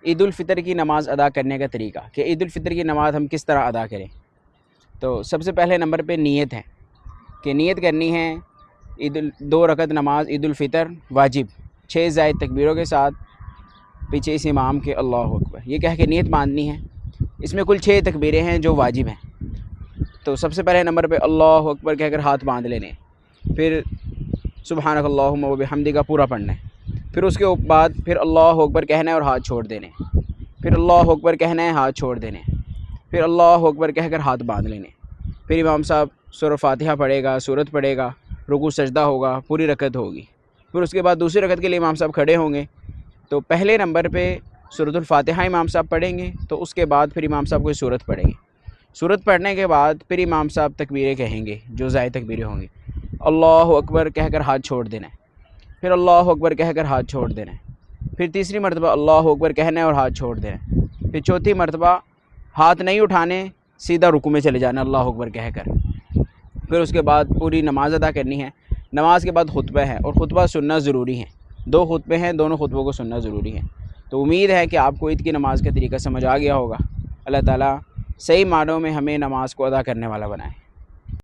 عید الفطر کی نماز ادا کرنے کا طریقہ کہ عید الفطر کی نماز ہم کس طرح ادا کریں۔ تو سب سے پہلے نمبر پہ نیت ہے کہ نیت کرنی ہے 2 رکعت نماز عید الفطر واجب 6 زائد تکبیروں کے ساتھ پیچھے اس امام کے اللہ اکبر یہ کہہ کے نیت باندھنی ہے۔ اس میں کل 6 تکبیریں ہیں جو واجب ہیں۔ تو سب سے پہلے نمبر پہ اللہ اکبر کہہ کر ہاتھ باندھ لینے، پھر سبحانک اللہم و بحمدک کا پورا پڑھنا ہے، پھر اس کے بعد پھر اللہ اکبر کہنا ہے اور ہاتھ چھوڑ دینے، پھر اللہ اکبر کہنا ہے ہاتھ چھوڑ دینے، پھر اللہ اکبر کہہ کر ہاتھ باندھ لینے، پھر امام صاحب سورہ فاتحہ پڑھے گا، سورت پڑھے گا، رکوع سجدہ ہوگا، پوری رکعت ہوگی۔ پھر اس کے بعد دوسری رکعت کے لیے امام صاحب کھڑے ہوں گے، تو پہلے نمبر پہ سورۃ الفاتحہ امام صاحب پڑھیں گے، تو اس کے بعد پھر امام صاحب کوئی سورت پڑھیں گے۔ سورت پڑھنے کے بعد پھر امام صاحب تکبیریں کہیں گے جو زائد تکبیریں ہوں گی، اللہ اکبر کہہ کر ہاتھ چھوڑ دینا ہے، پھر اللہ اکبر کہہ کر ہاتھ چھوڑ دینا ہے، پھر تیسری مرتبہ اللہ اکبر کہنا ہے اور ہاتھ چھوڑ دینا ہے، پھر چوتھی مرتبہ ہاتھ نہیں اٹھانے، سیدھا رکوع میں چلے جانا اللہ اکبر کہہ کر۔ پھر اس کے بعد پوری نماز ادا کرنی ہے۔ نماز کے بعد خطبہ ہے اور خطبہ سننا ضروری ہے، 2 خطبے ہیں، دونوں خطبوں کو سننا ضروری ہے۔ تو امید ہے کہ آپ کو عید کی نماز کا طریقہ سمجھ آ گیا ہوگا۔ اللہ تعالیٰ صحیح معنوں میں ہمیں نماز کو ادا کرنے والا بنائے۔